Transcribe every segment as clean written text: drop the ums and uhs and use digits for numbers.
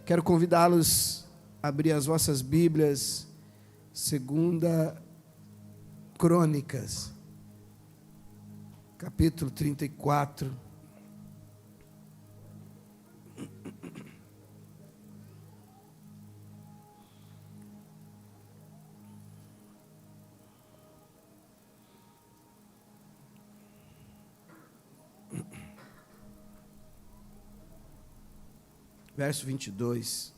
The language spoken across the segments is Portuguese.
Quero convidá-los a abrir as vossas Bíblias, 2 Crônicas, capítulo 34. Verso 22.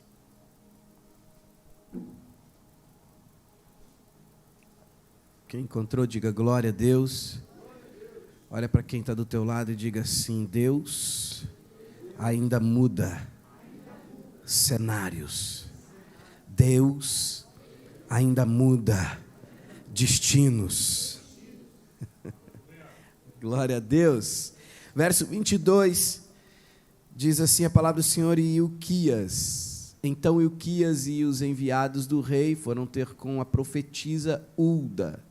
Quem encontrou, diga glória a Deus. Olha para quem está do teu lado e diga assim: Deus ainda muda cenários. Deus ainda muda destinos. Glória a Deus. Verso 22. Diz assim a palavra do Senhor: e Ilquias. Então Ilquias e os enviados do rei foram ter com a profetisa Hulda.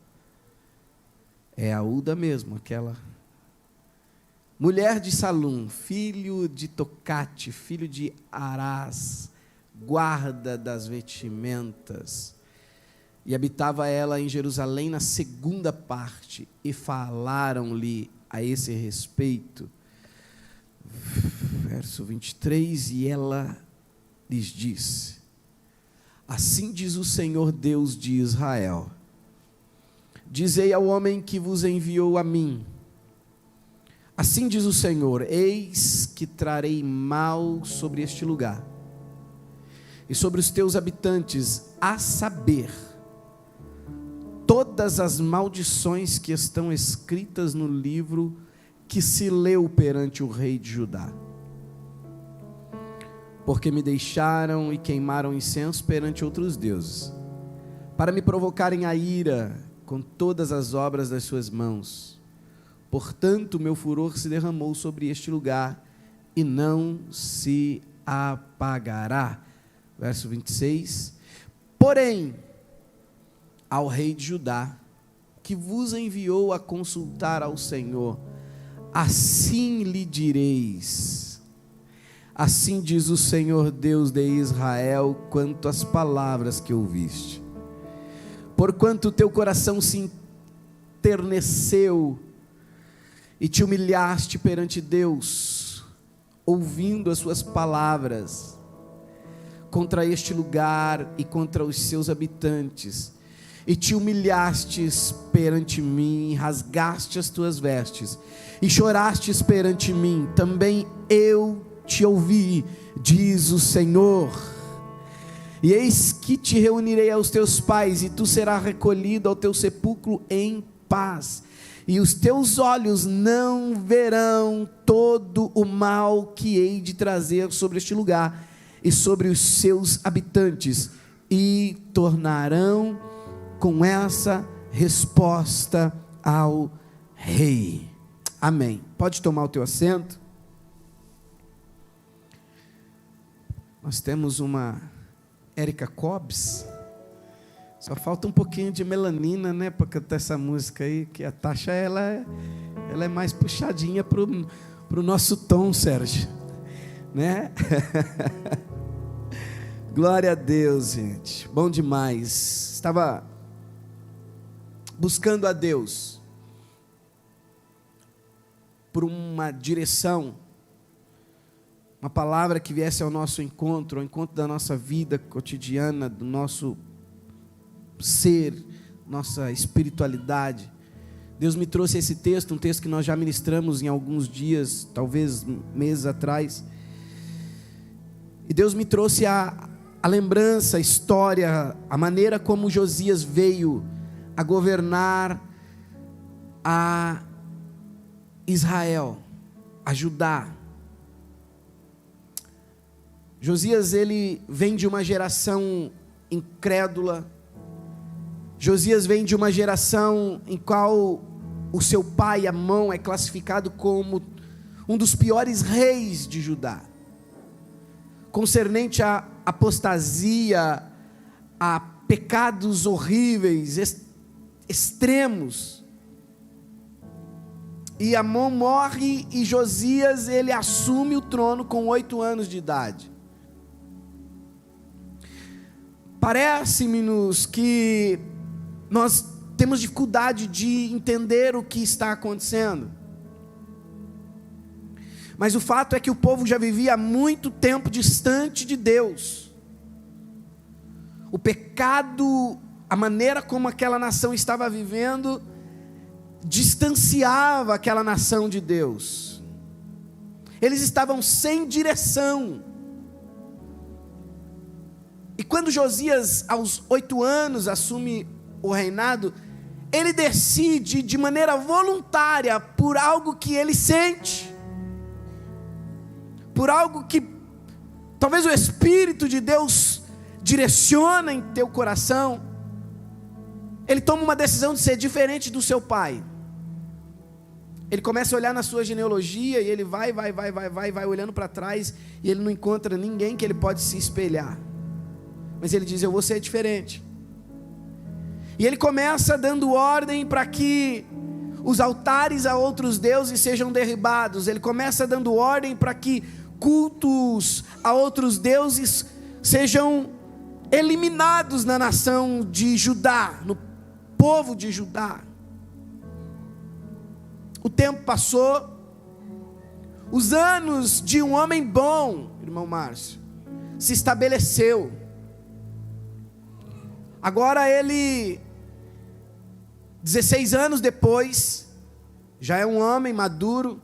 É a Hulda mesmo, aquela mulher de Salum, filho de Tocate, filho de Arás, guarda das vestimentas. E habitava ela em Jerusalém na segunda parte, e falaram-lhe a esse respeito. Verso 23, e ela lhes disse: assim diz o Senhor Deus de Israel: dizei ao homem que vos enviou a mim, assim diz o Senhor: eis que trarei mal sobre este lugar, e sobre os teus habitantes, a saber, todas as maldições que estão escritas no livro que se leu perante o rei de Judá. Porque me deixaram e queimaram incenso perante outros deuses, para me provocarem a ira com todas as obras das suas mãos. Portanto, meu furor se derramou sobre este lugar, e não se apagará. Verso 26. Porém, ao rei de Judá, que vos enviou a consultar ao Senhor, assim lhe direis: assim diz o Senhor Deus de Israel, quanto às palavras que ouviste. Porquanto o teu coração se enterneceu e te humilhaste perante Deus, ouvindo as suas palavras, contra este lugar e contra os seus habitantes, e te humilhastes perante mim, rasgaste as tuas vestes, e chorastes perante mim, também eu te ouvi, diz o Senhor. E eis que te reunirei aos teus pais, e tu serás recolhido ao teu sepulcro em paz, e os teus olhos não verão todo o mal que hei de trazer sobre este lugar, e sobre os seus habitantes, e tornarão com essa resposta ao rei. Amém. Pode tomar o teu assento. Nós temos uma Érica Cobbs. Só falta um pouquinho de melanina, né, para cantar essa música aí, que a Tasha, ela é mais puxadinha pro nosso tom, Sérgio, né? Glória a Deus, gente. Bom demais. Estava buscando a Deus por uma direção, uma palavra que viesse ao nosso encontro, ao encontro da nossa vida cotidiana, do nosso ser, nossa espiritualidade. Deus me trouxe esse texto, um texto que nós já ministramos em alguns dias, talvez meses atrás, e Deus me trouxe a lembrança, a história, a maneira como Josias veio a governar a Israel, a Judá. Josias, ele vem de uma geração incrédula. Josias vem de uma geração em qual o seu pai, Amon, é classificado como um dos piores reis de Judá, concernente à apostasia, a pecados horríveis, extremos. E Amon morre e Josias, ele assume o trono com 8 anos de idade. Parece-nos que nós temos dificuldade de entender o que está acontecendo. Mas o fato é que o povo já vivia há muito tempo distante de Deus. O pecado, a maneira como aquela nação estava vivendo, distanciava aquela nação de Deus. Eles estavam sem direção. E quando Josias, aos 8 anos, assume o reinado, ele decide de maneira voluntária, por algo que ele sente, por algo que talvez o Espírito de Deus direciona em teu coração, ele toma uma decisão de ser diferente do seu pai. Ele começa a olhar na sua genealogia, e ele vai olhando para trás, e ele não encontra ninguém que ele pode se espelhar. Mas ele diz: eu vou ser diferente. E ele começa dando ordem para que os altares a outros deuses sejam derribados. Ele começa dando ordem para que cultos a outros deuses sejam eliminados na nação de Judá, no povo de Judá. O tempo passou. Os anos de um homem bom, irmão Márcio, se estabeleceu. Agora ele, 16 anos depois, já é um homem maduro.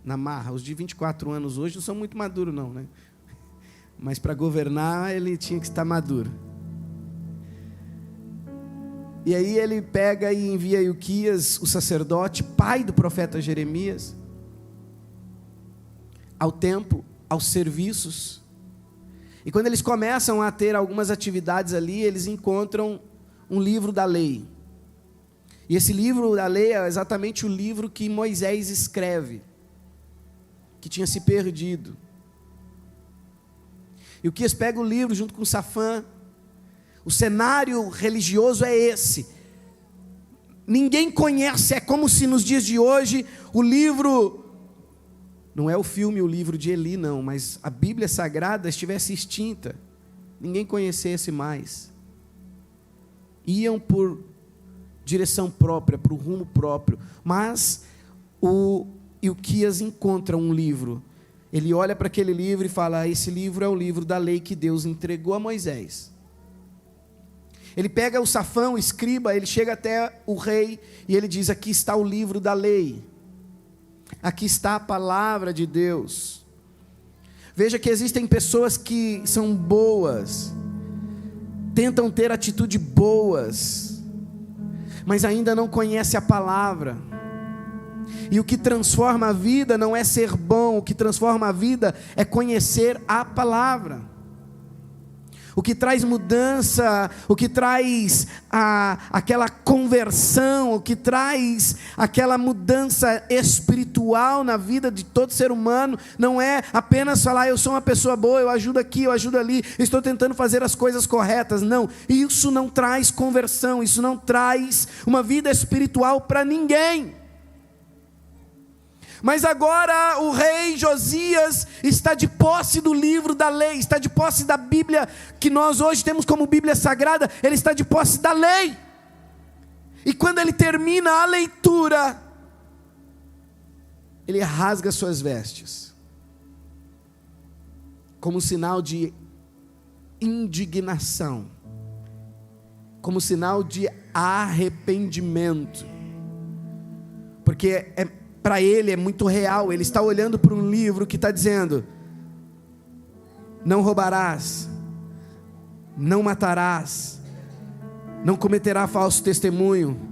Na marra, os de 24 anos hoje não são muito maduros não, né? Mas para governar ele tinha que estar maduro. E aí ele pega e envia Ilquias, o sacerdote, pai do profeta Jeremias, ao templo, aos serviços. E quando eles começam a ter algumas atividades ali, eles encontram um livro da lei. E esse livro da lei é exatamente o livro que Moisés escreve, que tinha se perdido. E o Ilquias pega o livro junto com Safã. O cenário religioso é esse. Ninguém conhece, é como se nos dias de hoje o livro... Não é o filme, o livro de Eli, não, mas a Bíblia Sagrada estivesse extinta, ninguém conhecesse mais. Iam por direção própria, por rumo próprio. Mas o Ilquias encontra um livro. Ele olha para aquele livro e fala: esse livro é o livro da lei que Deus entregou a Moisés. Ele pega o Safã, o escriba, ele chega até o rei e ele diz: aqui está o livro da lei. Aqui está a palavra de Deus. Veja que existem pessoas que são boas, tentam ter atitude boas, mas ainda não conhecem a palavra. E o que transforma a vida não é ser bom, o que transforma a vida é conhecer a palavra. O que traz mudança, o que traz aquela conversão, o que traz aquela mudança espiritual na vida de todo ser humano, não é apenas falar: eu sou uma pessoa boa, eu ajudo aqui, eu ajudo ali, estou tentando fazer as coisas corretas. Não, isso não traz conversão, isso não traz uma vida espiritual para ninguém. Mas agora o rei Josias está de posse do livro da lei, está de posse da Bíblia, que nós hoje temos como Bíblia Sagrada. Ele está de posse da lei. E quando ele termina a leitura, ele rasga suas vestes, como sinal de indignação, como sinal de arrependimento, porque para ele é muito real. Ele está olhando para um livro que está dizendo: não roubarás, não matarás, não cometerá falso testemunho,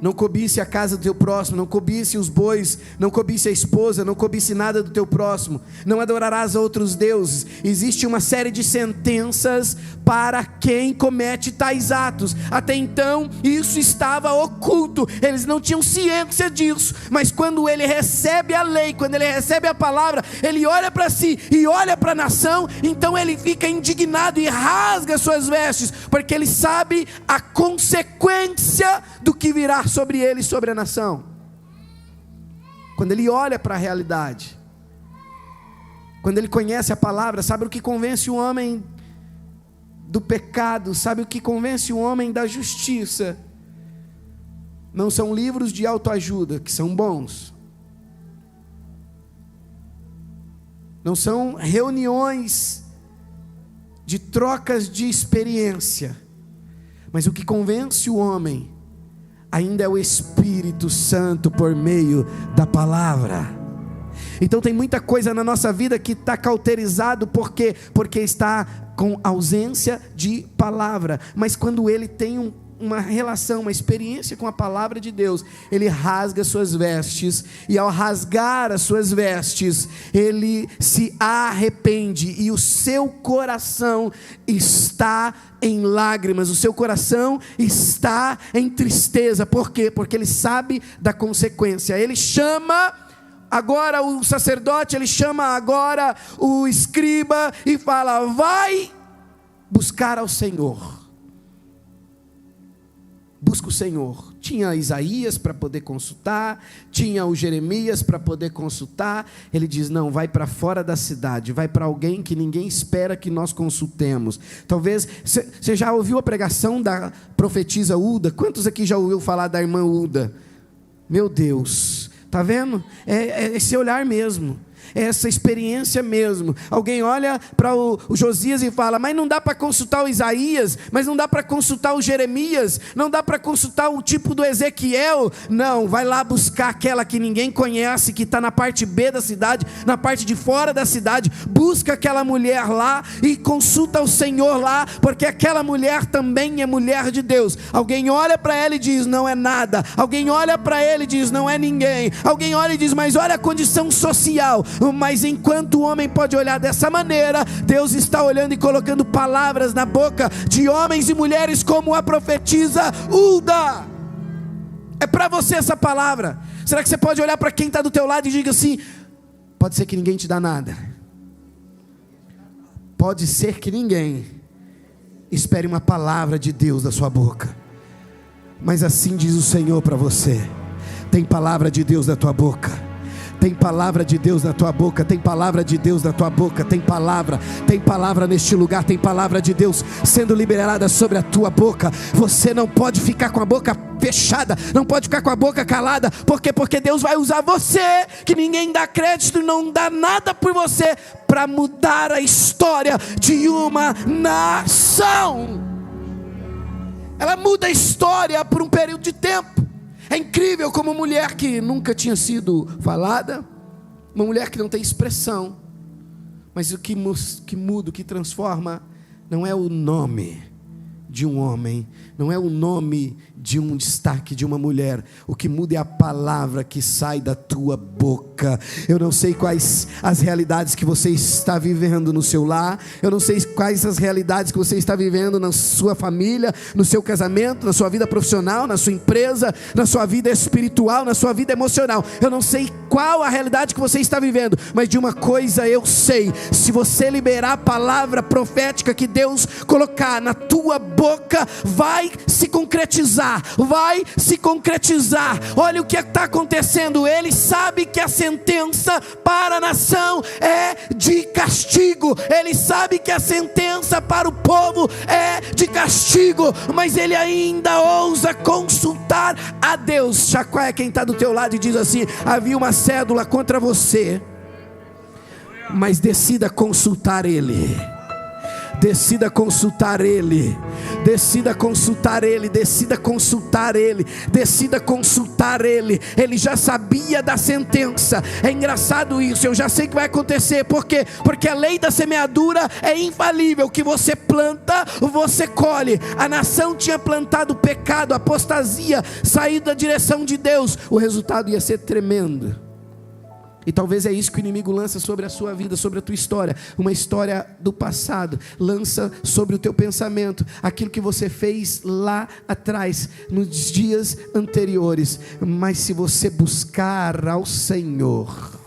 não cobice a casa do teu próximo, não cobice os bois, não cobice a esposa, não cobice nada do teu próximo, não adorarás a outros deuses. Existe uma série de sentenças para quem comete tais atos. Até então isso estava oculto, eles não tinham ciência disso, mas quando ele recebe a lei, quando ele recebe a palavra, ele olha para si e olha para a nação. Então ele fica indignado e rasga suas vestes, porque ele sabe a consequência do que virá sobre ele e sobre a nação. Quando ele olha para a realidade, Quando ele conhece a palavra, sabe o que convence o homem do pecado, sabe o que convence o homem da justiça. Não são livros de autoajuda, que são bons. Não são reuniões de trocas de experiência. Mas o que convence o homem ainda é o Espírito Santo por meio da palavra. Então tem muita coisa na nossa vida que está cauterizado, porque está com ausência de palavra. Mas quando ele tem uma relação, uma experiência com a palavra de Deus, ele rasga suas vestes, e ao rasgar as suas vestes, ele se arrepende, e o seu coração está em lágrimas, o seu coração está em tristeza. Por quê? Porque ele sabe da consequência. Ele chama agora o sacerdote, ele chama agora o escriba e fala: vai buscar ao Senhor. Busca o Senhor. Tinha Isaías para poder consultar, tinha o Jeremias para poder consultar. Ele diz: não, vai para fora da cidade, vai para alguém que ninguém espera que nós consultemos. Talvez, você já ouviu a pregação da profetisa Uda? Quantos aqui já ouviu falar da irmã Uda? Meu Deus, está vendo? É esse olhar mesmo, é essa experiência mesmo. Alguém olha para o Josias e fala: mas não dá para consultar o Isaías, mas não dá para consultar o Jeremias, não dá para consultar o tipo do Ezequiel. Não, vai lá buscar aquela que ninguém conhece, que está na parte B da cidade, na parte de fora da cidade. Busca aquela mulher lá e consulta o Senhor lá, porque aquela mulher também é mulher de Deus. Alguém olha para ela e diz: não é nada. Alguém olha para ele e diz: não é ninguém. Alguém olha e diz: mas olha a condição social. Mas enquanto o homem pode olhar dessa maneira, Deus está olhando e colocando palavras na boca de homens e mulheres como a profetisa Uda. É para você essa palavra. Será que você pode olhar para quem está do teu lado e diga assim: pode ser que ninguém te dá nada, pode ser que ninguém espere uma palavra de Deus da sua boca, mas assim diz o Senhor para você: tem palavra de Deus da tua boca. Tem palavra de Deus na tua boca, tem palavra de Deus na tua boca, tem palavra neste lugar, tem palavra de Deus sendo liberada sobre a tua boca. Você não pode ficar com a boca fechada, não pode ficar com a boca calada. Por quê? Porque Deus vai usar você, que ninguém dá crédito, não dá nada por você, para mudar a história de uma nação. Ela muda a história por um período de tempo. É incrível como uma mulher que nunca tinha sido falada, uma mulher que não tem expressão, mas o que muda, o que transforma, não é o nome de um homem, não é o nome de um destaque de uma mulher. O que muda é a palavra que sai da tua boca. Eu não sei quais as realidades que você está vivendo no seu lar, eu não sei quais as realidades que você está vivendo na sua família, no seu casamento, na sua vida profissional, na sua empresa, na sua vida espiritual, na sua vida emocional. Eu não sei qual a realidade que você está vivendo, mas de uma coisa eu sei: se você liberar a palavra profética que Deus colocar na tua boca, vai se concretizar. Vai se concretizar. Olha o que está acontecendo. Ele sabe que a sentença para a nação é de castigo. Ele sabe que a sentença para o povo é de castigo, mas ele ainda ousa consultar a Deus. Chacoalha quem está do teu lado e diz assim: havia uma cédula contra você, mas decida consultar Ele. Decida consultar Ele, decida consultar Ele, decida consultar Ele, decida consultar Ele. Ele já sabia da sentença. É engraçado isso, eu já sei que vai acontecer. Por quê? Porque a lei da semeadura é infalível. O que você planta, você colhe. A nação tinha plantado pecado, apostasia, saído da direção de Deus. O resultado ia ser tremendo. E talvez é isso que o inimigo lança sobre a sua vida, sobre a tua história. Uma história do passado. Lança sobre o teu pensamento aquilo que você fez lá atrás, nos dias anteriores. Mas se você buscar ao Senhor,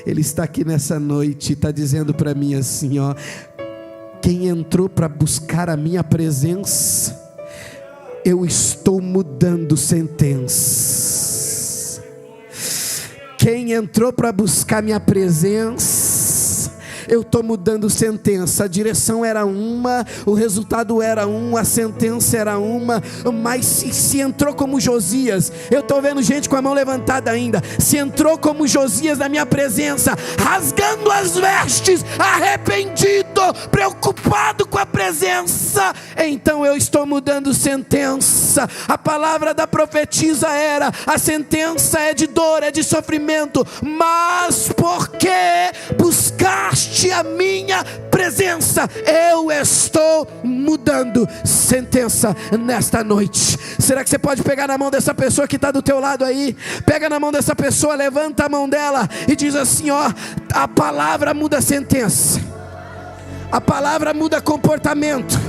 Ele está aqui nessa noite, está dizendo para mim assim, ó: quem entrou para buscar a minha presença, eu estou mudando sentenças. Quem quem entrou para buscar minha presença, eu estou mudando sentença. A direção era uma, o resultado era um, a sentença era uma, mas se entrou como Josias, eu estou vendo gente com a mão levantada ainda, se entrou como Josias na minha presença, rasgando as vestes, arrependido, preocupado com a presença, então eu estou mudando sentença. A palavra da profetisa era: a sentença é de dor, é de sofrimento, mas porque buscaste a minha presença, eu estou mudando sentença nesta noite. Será que você pode pegar na mão dessa pessoa que está do teu lado aí? Pega na mão dessa pessoa, levanta a mão dela e diz assim: ó, a palavra muda sentença, a palavra muda comportamento,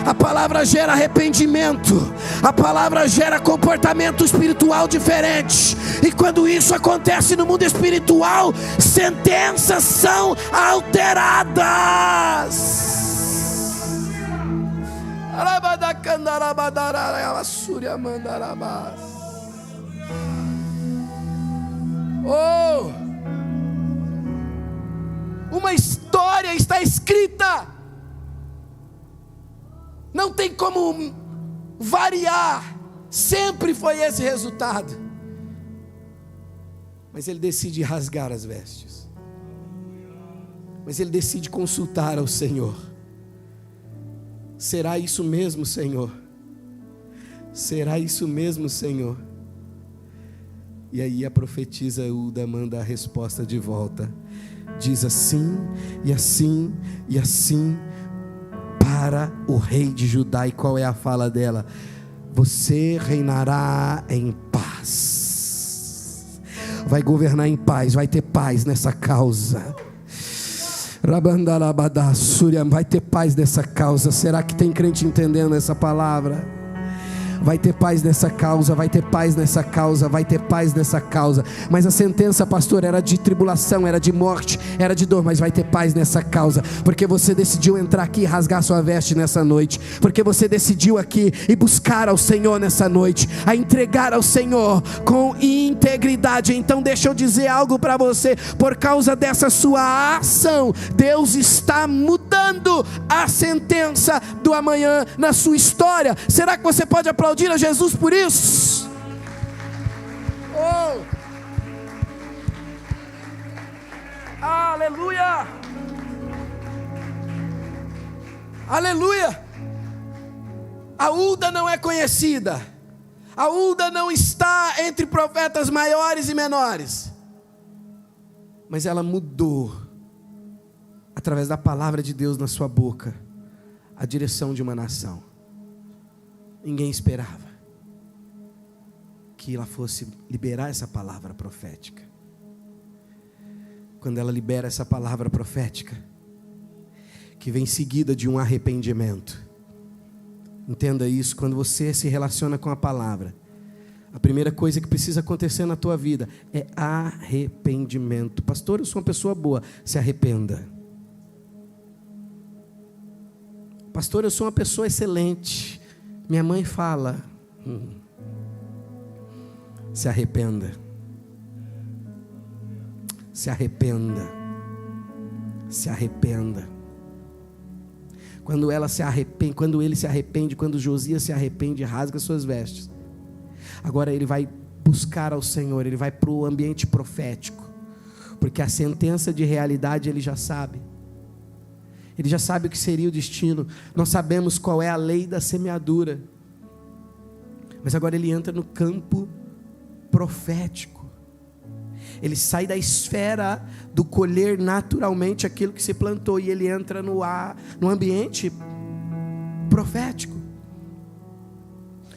a palavra gera arrependimento, a palavra gera comportamento espiritual diferente. E quando isso acontece no mundo espiritual, sentenças são alteradas. Oh, uma história está escrita, não tem como variar, sempre foi esse resultado. Mas ele decide rasgar as vestes, mas ele decide consultar ao Senhor. Será isso mesmo, Senhor? Será isso mesmo, Senhor? E aí a profetisa Uda manda a resposta de volta, diz assim, e assim, e assim, para o rei de Judá. E qual é a fala dela? Você reinará em paz, vai governar em paz, vai ter paz nessa causa. Vai ter paz nessa causa. Será que tem crente entendendo essa palavra? Vai ter paz nessa causa, vai ter paz nessa causa, vai ter paz nessa causa. Mas a sentença, pastor, era de tribulação, era de morte, era de dor. Mas vai ter paz nessa causa, porque você decidiu entrar aqui e rasgar sua veste nessa noite, porque você decidiu aqui e buscar ao Senhor nessa noite, a entregar ao Senhor com integridade. Então deixa eu dizer algo para você: por causa dessa sua ação, Deus está mudando a sentença do amanhã na sua história. Será que você pode aplaudir a Jesus por isso? Oh, aleluia, aleluia. A Uda não é conhecida, a Uda não está entre profetas maiores e menores, mas ela mudou, através da palavra de Deus na sua boca, a direção de uma nação. Ninguém esperava que ela fosse liberar essa palavra profética. Quando ela libera essa palavra profética, que vem seguida de um arrependimento. Entenda isso: quando você se relaciona com a palavra, a primeira coisa que precisa acontecer na tua vida é arrependimento. Pastor, eu sou uma pessoa boa. Se arrependa. Pastor, eu sou uma pessoa excelente. Minha mãe fala. Se arrependa. Se arrependa. Se arrependa. Quando ela se arrepende, quando ele se arrepende, quando Josias se arrepende, rasga suas vestes. Agora ele vai buscar ao Senhor, ele vai para o ambiente profético, porque a sentença de realidade ele já sabe. Ele já sabe o que seria o destino. Nós sabemos qual é a lei da semeadura. Mas agora ele entra no campo profético. Ele sai da esfera do colher naturalmente aquilo que se plantou, e ele entra no ambiente profético.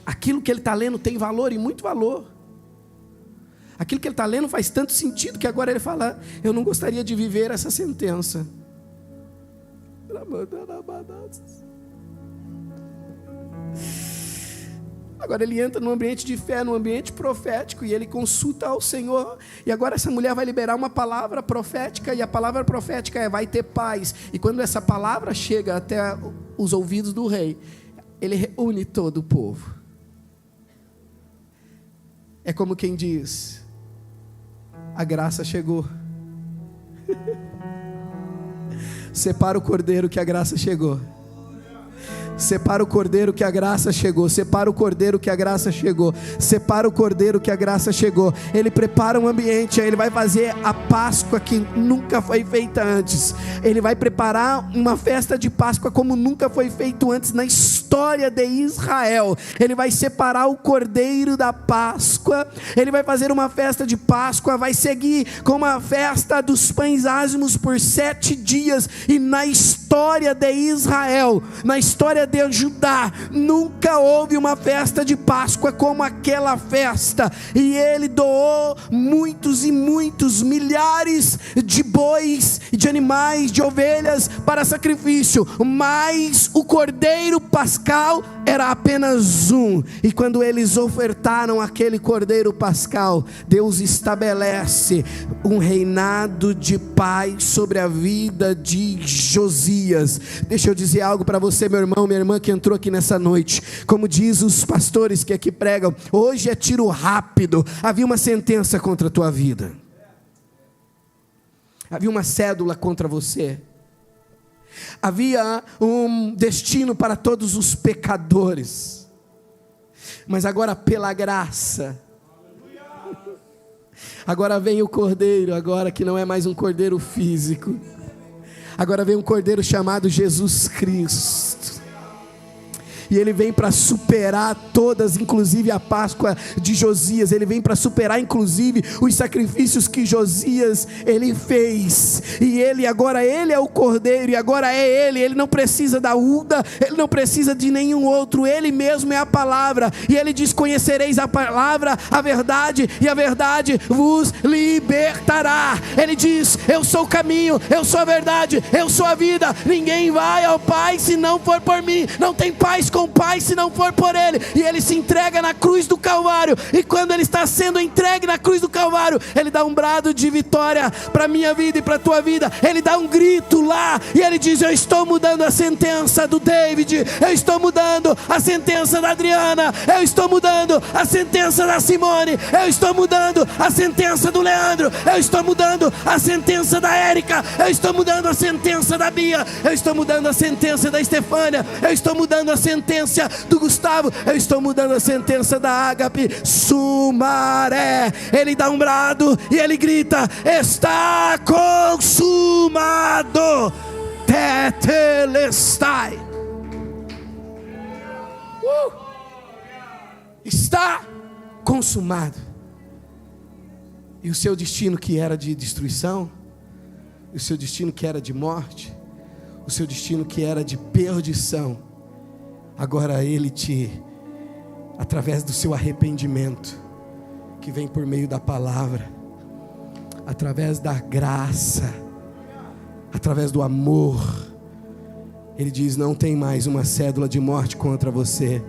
Aquilo que ele está lendo tem valor, e muito valor. Aquilo que ele está lendo faz tanto sentido que agora ele fala: eu não gostaria de viver essa sentença. Agora ele entra num ambiente de fé, num ambiente profético, e ele consulta ao Senhor. E agora essa mulher vai liberar uma palavra profética, e a palavra profética é: vai ter paz. E quando essa palavra chega até os ouvidos do rei, ele reúne todo o povo. É como quem diz: a graça chegou. Separa o cordeiro que a graça chegou. Separa o cordeiro que a graça chegou. Separa o cordeiro que a graça chegou. Separa o cordeiro que a graça chegou. Ele prepara um ambiente. Ele vai fazer a Páscoa que nunca foi feita antes. Ele vai preparar uma festa de Páscoa como nunca foi feito antes na história de Israel. Ele vai separar o cordeiro da Páscoa. Ele vai fazer uma festa de Páscoa. Vai seguir com uma festa dos pães ázimos por 7 dias. E na história de Israel, na história de Judá, nunca houve uma festa de Páscoa como aquela festa. E ele doou muitos e muitos, milhares de bois, de animais, de ovelhas para sacrifício, mas o cordeiro pascal era apenas um. E quando eles ofertaram aquele cordeiro pascal, Deus estabelece um reinado de paz sobre a vida de Josias. Deixa eu dizer algo para você, meu irmão, minha irmã que entrou aqui nessa noite. Como diz os pastores que aqui pregam, hoje é tiro rápido. Havia uma sentença contra a tua vida. Havia uma cédula contra você. Havia um destino para todos os pecadores. Mas agora pela graça, agora vem o cordeiro, agora que não é mais um cordeiro físico. Agora vem um cordeiro chamado Jesus Cristo. E ele vem para superar todas, inclusive a Páscoa de Josias. Ele vem para superar inclusive os sacrifícios que Josias ele fez. E ele agora, ele é o cordeiro, e agora é ele. Ele não precisa da uva, ele não precisa de nenhum outro. Ele mesmo é a palavra. E ele diz: conhecereis a palavra, a verdade, e a verdade vos libertará. Ele diz: eu sou o caminho, eu sou a verdade, eu sou a vida. Ninguém vai ao Pai se não for por mim. Não tem paz com o Pai se não for por Ele. E Ele se entrega na cruz do Calvário. E quando Ele está sendo entregue na cruz do Calvário, Ele dá um brado de vitória para a minha vida e para a tua vida. Ele dá um grito lá e Ele diz: eu estou mudando a sentença do David, eu estou mudando a sentença da Adriana, eu estou mudando a sentença da Simone, eu estou mudando a sentença do Leandro, eu estou mudando a sentença da Érica, eu estou mudando a sentença da Bia, eu estou mudando a sentença da Estefânia, eu estou mudando a sentença do Gustavo, eu estou mudando a sentença da Ágape. Sumaré. Ele dá um brado e ele grita: está consumado. Tetelestai. Está consumado. E o seu destino que era de destruição, o seu destino que era de morte, o seu destino que era de perdição, agora Ele através do seu arrependimento, que vem por meio da palavra, através da graça, através do amor, Ele diz: não tem mais uma cédula de morte contra você.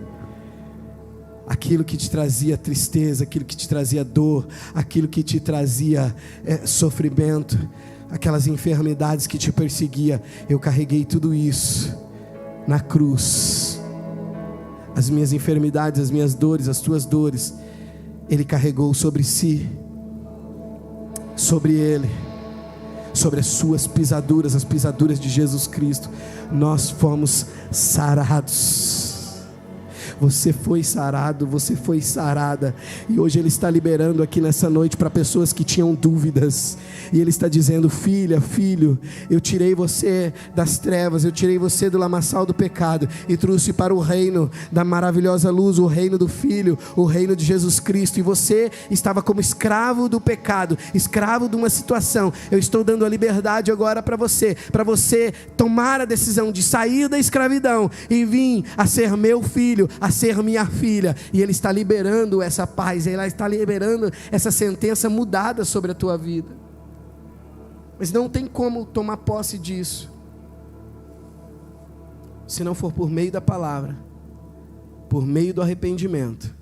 Aquilo que te trazia tristeza, aquilo que te trazia dor, aquilo que te trazia sofrimento, aquelas enfermidades que te perseguia, eu carreguei tudo isso na cruz. As minhas enfermidades, as minhas dores, as tuas dores, Ele carregou sobre si, sobre Ele, sobre as suas pisaduras, as pisaduras de Jesus Cristo, nós fomos sarados. Você foi sarado, você foi sarada. E hoje Ele está liberando aqui nessa noite para pessoas que tinham dúvidas. E Ele está dizendo: filha, filho, eu tirei você das trevas, eu tirei você do lamaçal do pecado e trouxe para o reino da maravilhosa luz, o reino do Filho, o reino de Jesus Cristo. E você estava como escravo do pecado, escravo de uma situação. Eu estou dando a liberdade agora para você tomar a decisão de sair da escravidão e vir a ser meu filho, a ser minha filha. E Ele está liberando essa paz, Ele está liberando essa sentença mudada sobre a tua vida. Mas não tem como tomar posse disso se não for por meio da palavra, por meio do arrependimento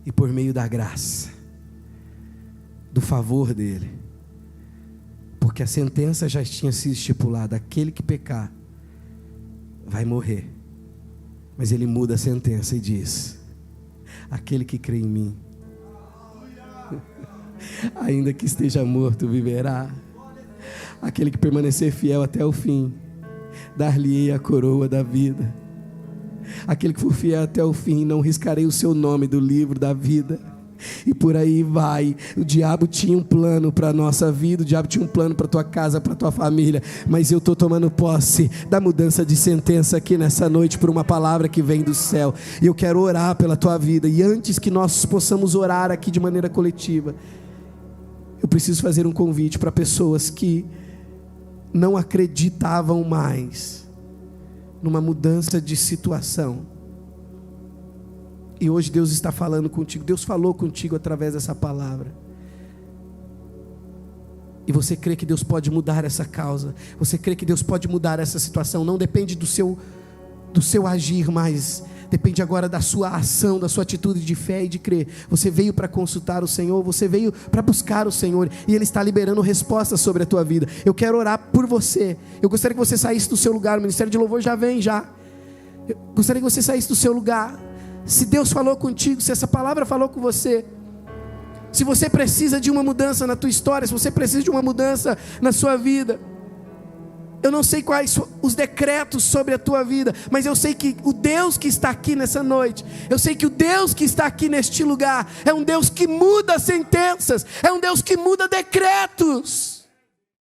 e por meio da graça, do favor dEle. Porque a sentença já tinha sido estipulada: aquele que pecar vai morrer. Mas Ele muda a sentença e diz: aquele que crê em mim Ainda que esteja morto, viverá. Aquele que permanecer fiel até o fim, dar-lhe-ei a coroa da vida. Aquele que for fiel até o fim, não riscarei o seu nome do livro da vida. E por aí vai. O diabo tinha um plano para a nossa vida, o diabo tinha um plano para a tua casa, para a tua família, mas eu estou tomando posse da mudança de sentença aqui nessa noite, por uma palavra que vem do céu, e eu quero orar pela tua vida. E antes que nós possamos orar aqui de maneira coletiva, eu preciso fazer um convite para pessoas que não acreditavam mais numa mudança de situação, e hoje Deus está falando contigo. Deus falou contigo através dessa palavra, e você crê que Deus pode mudar essa causa, você crê que Deus pode mudar essa situação. Não depende do seu agir, mas depende agora da sua ação, da sua atitude de fé e de crer. Você veio para consultar o Senhor, você veio para buscar o Senhor, e Ele está liberando respostas sobre a tua vida. Eu quero orar por você. Eu gostaria que você saísse do seu lugar. O Ministério de Louvor já vem já. Eu gostaria que você saísse do seu lugar. Se Deus falou contigo, se essa palavra falou com você, se você precisa de uma mudança na tua história, se você precisa de uma mudança na sua vida, eu não sei quais os decretos sobre a tua vida, mas eu sei que o Deus que está aqui nessa noite, eu sei que o Deus que está aqui neste lugar é um Deus que muda sentenças, é um Deus que muda decretos.